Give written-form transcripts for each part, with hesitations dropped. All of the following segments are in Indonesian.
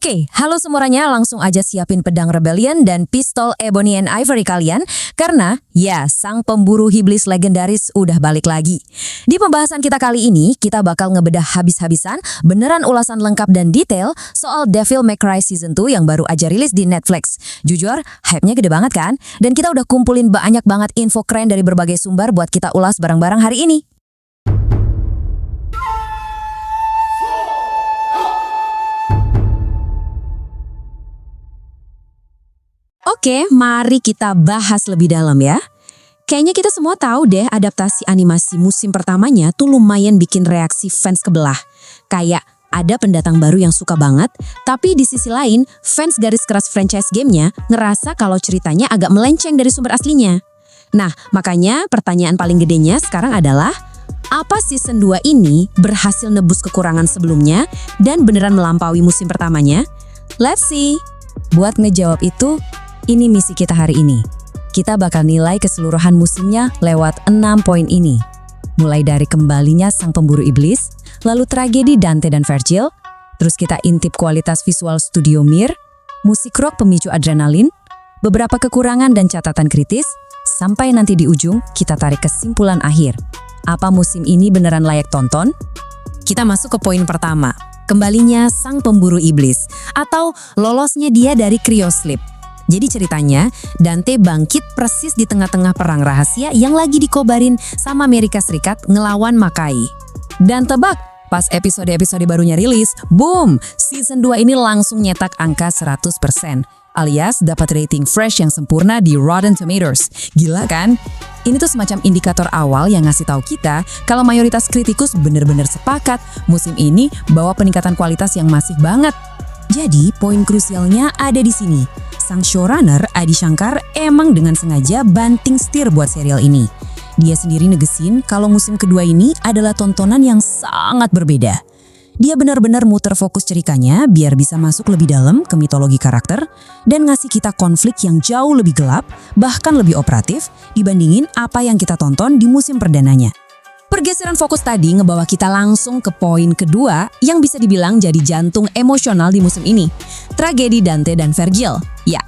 Oke, halo semuanya, langsung aja siapin pedang rebellion dan pistol ebony and ivory kalian, karena ya, sang pemburu iblis legendaris udah balik lagi. Di pembahasan kita kali ini, kita bakal ngebedah habis-habisan, beneran ulasan lengkap dan detail soal Devil May Cry Season 2 yang baru aja rilis di Netflix. Jujur, hype-nya gede banget kan? Dan kita udah kumpulin banyak banget info keren dari berbagai sumber buat kita ulas bareng-bareng hari ini. Oke, mari kita bahas lebih dalam ya. Kayaknya kita semua tahu deh adaptasi animasi musim pertamanya tuh lumayan bikin reaksi fans kebelah. Kayak ada pendatang baru yang suka banget, tapi di sisi lain fans garis keras franchise gamenya ngerasa kalau ceritanya agak melenceng dari sumber aslinya. Nah, makanya pertanyaan paling gedenya sekarang adalah, apa season 2 ini berhasil nebus kekurangan sebelumnya dan beneran melampaui musim pertamanya? Let's see. Buat ngejawab itu, ini misi kita hari ini. Kita bakal nilai keseluruhan musimnya lewat 6 poin ini. Mulai dari kembalinya sang pemburu iblis, lalu tragedi Dante dan Vergil, terus kita intip kualitas visual Studio Mir, musik rock pemicu adrenalin, beberapa kekurangan dan catatan kritis, sampai nanti di ujung kita tarik kesimpulan akhir. Apa musim ini beneran layak tonton? Kita masuk ke poin pertama, kembalinya sang pemburu iblis, atau lolosnya dia dari cryosleep. Jadi ceritanya, Dante bangkit persis di tengah-tengah perang rahasia yang lagi dikobarin sama Amerika Serikat ngelawan Makai. Dan tebak, pas episode-episode barunya rilis, boom! Season 2 ini langsung nyetak angka 100%, alias dapat rating fresh yang sempurna di Rotten Tomatoes. Gila kan? Ini tuh semacam indikator awal yang ngasih tahu kita kalau mayoritas kritikus bener-bener sepakat musim ini bawa peningkatan kualitas yang masif banget. Jadi, poin krusialnya ada di sini. Sang showrunner, Adi Shankar, emang dengan sengaja banting setir buat serial ini. Dia sendiri negesin kalau musim kedua ini adalah tontonan yang sangat berbeda. Dia benar-benar muter fokus ceritanya biar bisa masuk lebih dalam ke mitologi karakter dan ngasih kita konflik yang jauh lebih gelap, bahkan lebih operatif dibandingin apa yang kita tonton di musim perdananya. Pergeseran fokus tadi ngebawa kita langsung ke poin kedua yang bisa dibilang jadi jantung emosional di musim ini. Tragedi Dante dan Vergil. Ya,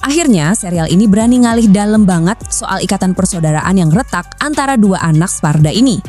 akhirnya serial ini berani ngalih dalam banget soal ikatan persaudaraan yang retak antara dua anak Sparda ini.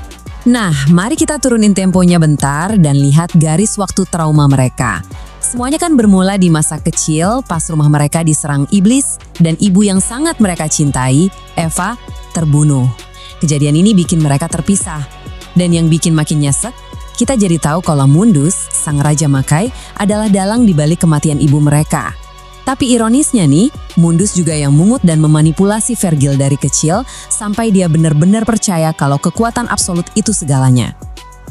Nah, mari kita turunin temponya bentar dan lihat garis waktu trauma mereka. Semuanya kan bermula di masa kecil pas rumah mereka diserang iblis dan ibu yang sangat mereka cintai, Eva, terbunuh. Kejadian ini bikin mereka terpisah. Dan yang bikin makin nyesek, kita jadi tahu kalau Mundus, sang Raja Makai, adalah dalang dibalik kematian ibu mereka. Tapi ironisnya nih, Mundus juga yang mungut dan memanipulasi Vergil dari kecil sampai dia benar-benar percaya kalau kekuatan absolut itu segalanya.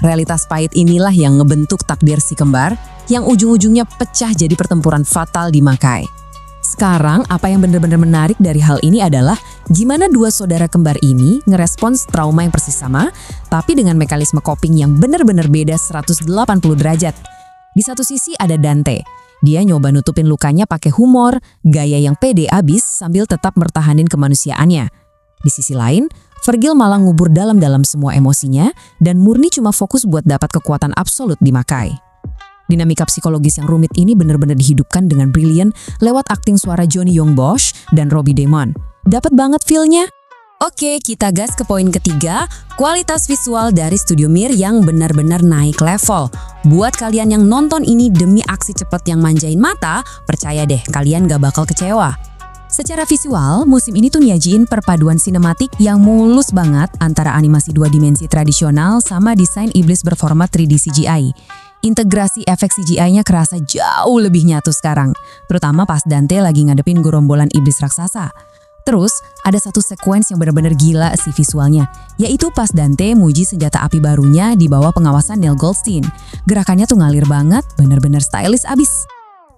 Realitas pahit inilah yang ngebentuk takdir si kembar yang ujung-ujungnya pecah jadi pertempuran fatal di Makai. Sekarang, apa yang benar-benar menarik dari hal ini adalah gimana dua saudara kembar ini ngerespons trauma yang persis sama, tapi dengan mekanisme coping yang benar-benar beda 180 derajat. Di satu sisi ada Dante. Dia nyoba nutupin lukanya pakai humor, gaya yang pede abis sambil tetap mertahanin kemanusiaannya. Di sisi lain, Vergil malah ngubur dalam-dalam semua emosinya dan murni cuma fokus buat dapat kekuatan absolut di Makai. Dinamika psikologis yang rumit ini benar-benar dihidupkan dengan brilian lewat akting suara Johnny Young Bosch dan Robbie Damon. Dapat banget feel-nya. Oke, kita gas ke poin ketiga, kualitas visual dari Studio Mir yang benar-benar naik level. Buat kalian yang nonton ini demi aksi cepat yang manjain mata, percaya deh kalian gak bakal kecewa. Secara visual, musim ini tuh nyajiin perpaduan sinematik yang mulus banget antara animasi 2 dimensi tradisional sama desain iblis berformat 3D CGI. Integrasi efek CGI-nya kerasa jauh lebih nyatu sekarang, terutama pas Dante lagi ngadepin gerombolan iblis raksasa. Terus, ada satu sequence yang benar-benar gila sih visualnya, yaitu pas Dante muji senjata api barunya di bawah pengawasan Neil Goldstein. Gerakannya tuh ngalir banget, benar-benar stylish abis.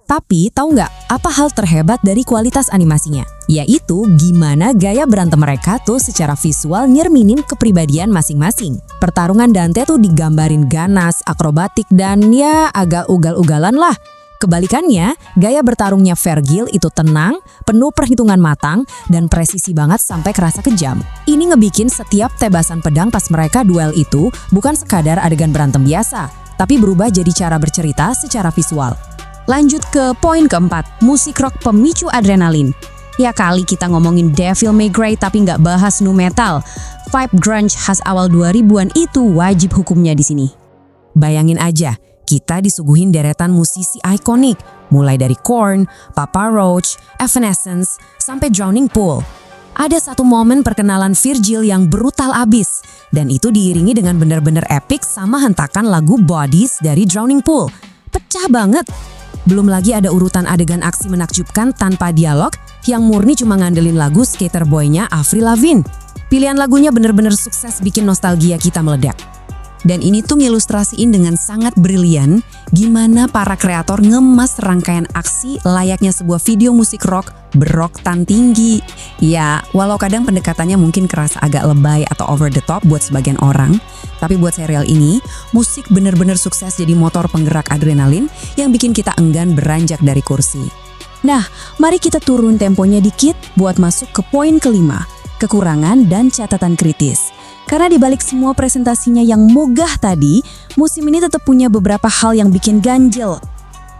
Tapi, tahu nggak apa hal terhebat dari kualitas animasinya? Yaitu gimana gaya berantem mereka tuh secara visual nyerminin kepribadian masing-masing. Pertarungan Dante tuh digambarin ganas, akrobatik, dan ya agak ugal-ugalan lah. Kebalikannya, gaya bertarungnya Vergil itu tenang, penuh perhitungan matang, dan presisi banget sampai kerasa kejam. Ini ngebikin setiap tebasan pedang pas mereka duel itu bukan sekadar adegan berantem biasa, tapi berubah jadi cara bercerita secara visual. Lanjut ke poin keempat, musik rock pemicu adrenalin. Ya kali kita ngomongin Devil May Cry tapi nggak bahas nu metal. Vibe grunge khas awal 2000-an itu wajib hukumnya di sini. Bayangin aja, kita disuguhin deretan musisi ikonik, mulai dari Korn, Papa Roach, Evanescence, sampai Drowning Pool. Ada satu momen perkenalan Virgil yang brutal abis, dan itu diiringi dengan bener-bener epic sama hentakan lagu Bodies dari Drowning Pool. Pecah banget. Belum lagi ada urutan adegan aksi menakjubkan tanpa dialog yang murni cuma ngandelin lagu Skater Boy-nya Avril Lavigne. Pilihan lagunya bener-bener sukses bikin nostalgia kita meledak. Dan ini tuh ngilustrasiin dengan sangat brilian gimana para kreator ngemas rangkaian aksi layaknya sebuah video musik rock beroktan tinggi. Ya, walau kadang pendekatannya mungkin kerasa agak lebay atau over the top buat sebagian orang, tapi buat serial ini, musik bener-bener sukses jadi motor penggerak adrenalin yang bikin kita enggan beranjak dari kursi. Nah, mari kita turun temponya dikit buat masuk ke poin kelima, kekurangan dan catatan kritis. Karena dibalik semua presentasinya yang mogah tadi, musim ini tetap punya beberapa hal yang bikin ganjel.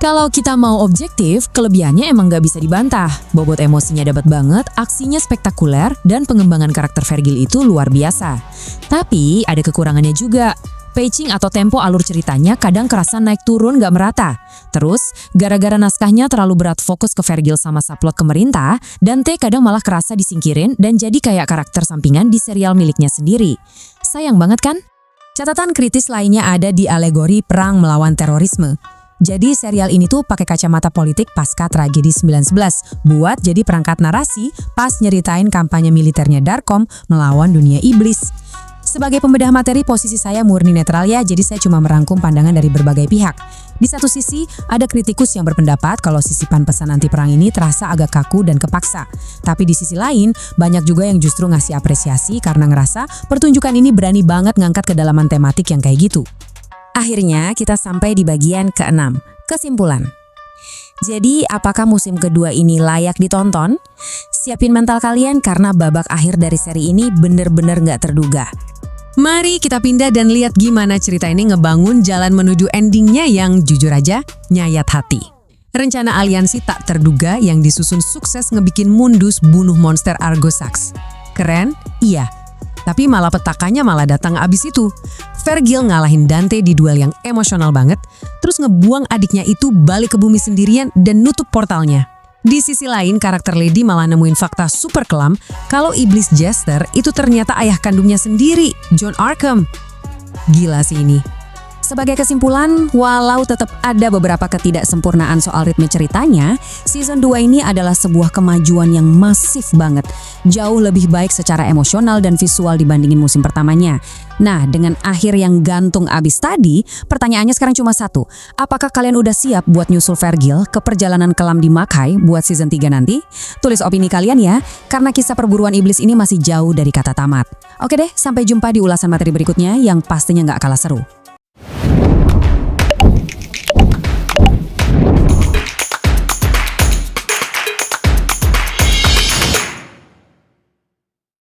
Kalau kita mau objektif, kelebihannya emang gak bisa dibantah. Bobot emosinya dapat banget, aksinya spektakuler, dan pengembangan karakter Vergil itu luar biasa. Tapi ada kekurangannya juga. Pacing atau tempo alur ceritanya kadang kerasa naik turun gak merata. Terus, gara-gara naskahnya terlalu berat fokus ke Vergil sama subplot pemerintah, Dante kadang malah kerasa disingkirin dan jadi kayak karakter sampingan di serial miliknya sendiri. Sayang banget kan? Catatan kritis lainnya ada di alegori perang melawan terorisme. Jadi serial ini tuh pakai kacamata politik pasca tragedi 9/11 buat jadi perangkat narasi pas nyeritain kampanye militernya Darkom melawan dunia iblis. Sebagai pembedah materi, posisi saya murni netral ya, jadi saya cuma merangkum pandangan dari berbagai pihak. Di satu sisi, ada kritikus yang berpendapat kalau sisipan pesan anti perang ini terasa agak kaku dan kepaksa. Tapi di sisi lain, banyak juga yang justru ngasih apresiasi karena ngerasa pertunjukan ini berani banget ngangkat kedalaman tematik yang kayak gitu. Akhirnya, kita sampai di bagian ke-6, kesimpulan. Jadi, apakah musim kedua ini layak ditonton? Siapin mental kalian karena babak akhir dari seri ini bener-bener gak terduga. Mari kita pindah dan lihat gimana cerita ini ngebangun jalan menuju endingnya yang jujur aja nyayat hati. Rencana aliansi tak terduga yang disusun sukses ngebikin Mundus bunuh monster Argosax. Keren? Iya. Tapi malah petakannya malah datang abis itu. Vergil ngalahin Dante di duel yang emosional banget, terus ngebuang adiknya itu balik ke bumi sendirian dan nutup portalnya. Di sisi lain, karakter Lady malah nemuin fakta super kelam kalau iblis Jester itu ternyata ayah kandungnya sendiri, John Arkham. Gila sih ini. Sebagai kesimpulan, walau tetap ada beberapa ketidaksempurnaan soal ritme ceritanya, season 2 ini adalah sebuah kemajuan yang masif banget. Jauh lebih baik secara emosional dan visual dibandingin musim pertamanya. Nah, dengan akhir yang gantung abis tadi, pertanyaannya sekarang cuma satu. Apakah kalian udah siap buat nyusul Vergil ke perjalanan kelam di Makai buat season 3 nanti? Tulis opini kalian ya, karena kisah perburuan iblis ini masih jauh dari kata tamat. Oke deh, sampai jumpa di ulasan materi berikutnya yang pastinya nggak kalah seru.